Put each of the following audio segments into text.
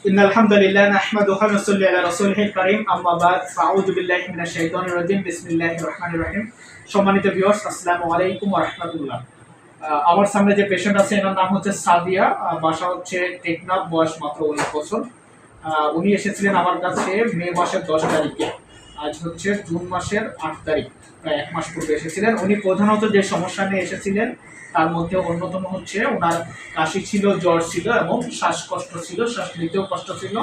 ইন্নাল হামদুলিল্লাহ নাহমাদুহু ওয়া নুসাল্লি আলা রাসূলিল কারীম আম্মা বাদ ফাউযু বিল্লাহি মিনাশ শাইতানির রাজিম বিসমিল্লাহির রহমানির রহিম। সম্মানিত ভিউয়ার্স, আসসালামু আলাইকুম ওয়া রাহমাতুল্লাহ। আমার সামনে যে পেশেন্ট আছে এনার নাম হচ্ছে সাদিয়া, বাসা হচ্ছে টেকনাফ, বয়স মাত্র 19 বছর। উনি এসেছিলেন আমার কাছে মে মাসের 10 তারিখে। আজ হচ্ছে জুন মাসের 8 তারিখ, প্রায় 1 মাস পূর্বে এসেছিলেন। উনি প্রধানত যে সমস্যা নিয়ে এসেছিলেন তার মধ্যে অন্যতম হচ্ছে ওনার কাশি ছিল, জ্বর ছিল এবং শ্বাসকষ্ট ছিল, শ্বাস নিতেও কষ্ট ছিল,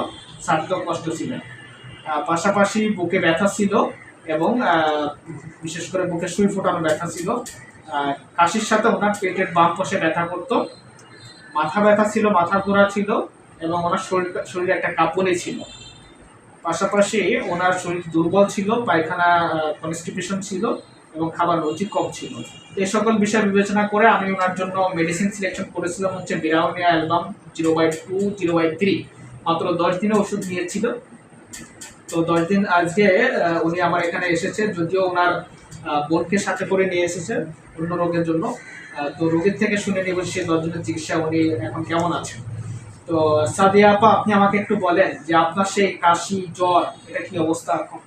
ছাড়তেও কষ্ট ছিল। পাশাপাশি বুকে ব্যথা ছিল এবং বিশেষ করে বুকে সুই ফোটানো ব্যথা ছিল। কাশির সাথে ওনার পেটের বাম পাশে ব্যথা করতো, মাথা ব্যথা ছিল, মাথা ঘোরা ছিল এবং ওনার শরীরে একটা কাঁপুনি ছিল। পাশাপাশি ওনার শরীর দুর্বল ছিল, পায়খানা কনস্টিপেশন ছিল এবং খাবার রুচি কম ছিল। এই সকল বিষয় বিবেচনা করে আমি ওনার জন্য মেডিসিন সিলেকশন করেছিলাম হচ্ছে বিরাউনিয়া অ্যালবাম 0/2 0/3। মাত্র 10 দিনে ওষুধ নিয়েছিল। তো 10 দিন আজকে উনি আমার এখানে এসেছে, যদিও ওনার বোনকে সাথে করে নিয়ে এসেছে অন্য রোগের জন্য। তো রোগীর থেকে শুনে নেব সে 10 দিনের চিকিৎসা উনি এখন কেমন আছেন। তো সাদিয়া আপা, আপনি আমাকে একটু বলেন যে আপনার সেই কাশি জ্বর এটা কি অবস্থা এখন?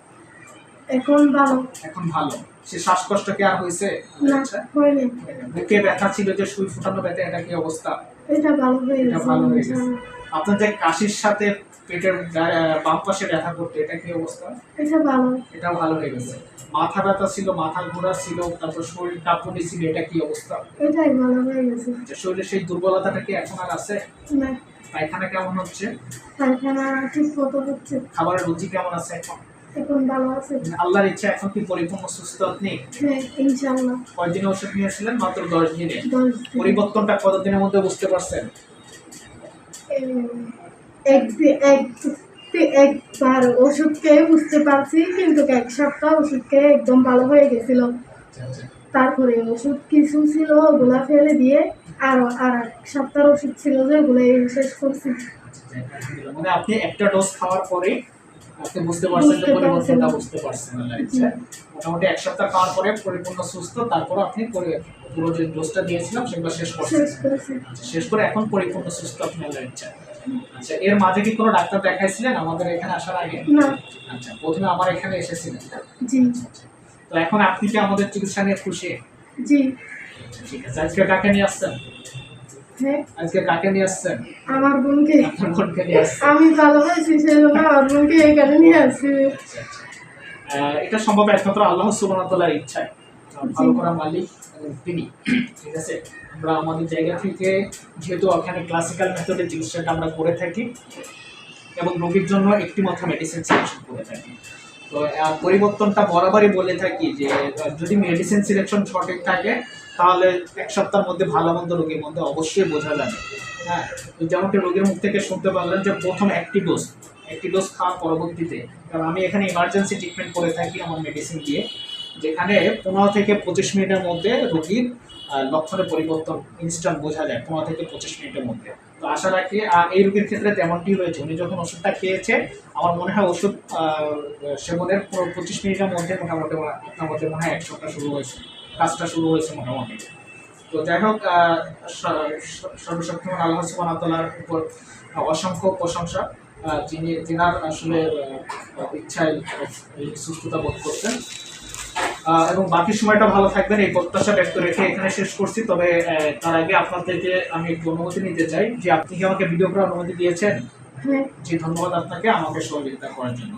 এখন ভালো। এখন ভালো। সে শ্বাসকষ্ট কি আর হয়েছে? না, হয়নি। বুকে ব্যথা ছিল, যে সুই ফুটানো ব্যথা, এটা কি অবস্থা? এটা ভালো হয়ে এটা গেছে। ভালো হয়ে গেছে। আপনার যে কাশির সাথে পেটের বাম পাশে ব্যথা করতে, এটা কি অবস্থা? এটা ভালো। এটা ভালো হয়ে গেছে। মাথা ব্যথা ছিল, মাথা ঘোরা ছিল, তারপর শরীর কাঁপুনি ছিল, এটা কি অবস্থা? এটাই ভালো হয়ে গেছে। শরীরে সেই দুর্বলতাটা কি এখন আর আছে? না, পায়খানা কেমন হচ্ছে? পায়খানা ঠিক মতো হচ্ছে। খাবারের রুচি কেমন আছে এখন? এখন ভালো আছে। আল্লাহর ইচ্ছা এখন কি পরিপূর্ণ সুস্থ আপনি? হ্যাঁ, ইনশাআল্লাহ। কয়দিনে ওষুধ নিয়েছিলেন? মাত্র 10 দিনে। 10 দিন। পরিবর্তনটা কতদিনের মধ্যে বুঝতে পারছেন? একবার ওষুধ খেয়ে বুঝতে পারছি, কিন্তু 1 সপ্তাহ ওষুধ খেয়ে একদম ভালো হয়ে গেছিল। তারপরে ওষুধ কিছু ছিল ওগুলা ফেলে দিয়ে আর 1 সপ্তাহ ওষুধ ছিল যে ওগুলো শেষ করছি। মানে আপনি একটা ডোজ খাওয়ার পরে আপনি বুঝতে পারছেন যে পরিবর্তনটা বুঝতে পারছেন আল্লাহর ইচ্ছা। মোটামুটি 1 সপ্তাহ খাওয়ার পরে পরিপূর্ণ সুস্থ, তারপর আপনি পুরো যে ডোজটা দিয়েছিলাম সেগুলো শেষ করছেন। শেষ করে এখন পরিপূর্ণ সুস্থ আপনি আল্লাহর ইচ্ছা। আচ্ছা, এর মাঝে কি কোনো ডাক্তার দেখাইছিলেন আমাদের এখানে আসার আগে? না। আচ্ছা, প্রথমে আমার এখানে এসেছিলেন? জি। তো এখন আপনি কি আমাদের চিকিৎসা নিয়ে খুশি? জি। ঠিক আছে। আজকে কাকে নিয়ে আসছেন? হ্যাঁ, আজকে কাকে নিয়ে আসছেন? আমার বোনকে। আপনার বোনকে নিয়ে আসছেন। আমি ভালো হয়েছি সেজন্য আমার বোনকে এখানে নিয়ে আসছি। এটা সম্ভব একমাত্র আল্লাহ সুবহানাহু ওয়া তাআলার ইচ্ছায়। ভালো করা মালিক তিনি। ঠিক আছে, আমরা আমাদের জায়গা থেকে যেহেতু ওখানে ক্লাসিক্যাল মেথডে চিকিৎসাটা আমরা করে থাকি এবং রোগীর জন্য একটি মাত্র মেডিসিন সিলেকশন করে থাকি। তো পরিবর্তনটা বরাবরই বলে থাকি যে যদি মেডিসিন সিলেকশন সঠিক থাকে তাহলে 1 সপ্তাহের মধ্যে ভালো মন্দ রোগীর মধ্যে অবশ্যই বোঝা যাবে। হ্যাঁ, তো যেমনটি রোগীর মুখ থেকে শুনতে পারলেন যে প্রথম একটি ডোজ খাওয়ার পরবর্তীতে, কারণ আমি এখানে ইমার্জেন্সি ট্রিটমেন্ট করে থাকি আমার মেডিসিন দিয়ে, যেখানে 15 থেকে 25 মিনিটের মধ্যে রোগীর লক্ষণের পরিবর্তন ইনস্ট্যান্ট বোঝা যায়, 15 থেকে 25 মিনিটের মধ্যে। তো আশা রাখি এই রোগীর ক্ষেত্রে তেমনটি হয়েছে। উনি যখন ওষুধটা খেয়েছে, আমার মনে হয় ওষুধ সেবনের 25 মিনিটের মধ্যে মোটামুটি আপনার মধ্যে মনে হয় 1 সপ্তাহ শুরু হয়েছে, কাজটা শুরু হয়েছে মোটামুটি। তো যাই হোক, সর্বশক্তিমান আল্লাহ সুবহানাহু ওয়া তাআলার উপর অসংখ্য প্রশংসা, যিনার আসলে ইচ্ছায় সুস্থতা বোধ করছেন। এবং বাকি সময়টা ভালো থাকবেন এই প্রত্যাশা ব্যক্ত রেখে এখানে শেষ করছি। তবে তার আগে আপনাদেরকে আমি একটু অনুমতি নিতে চাই যে আপনি কি আমাকে ভিডিও করার অনুমতি দিয়েছেন? হ্যাঁ। জি, ধন্যবাদ আপনাকে আমাকে সহযোগিতা করার জন্য।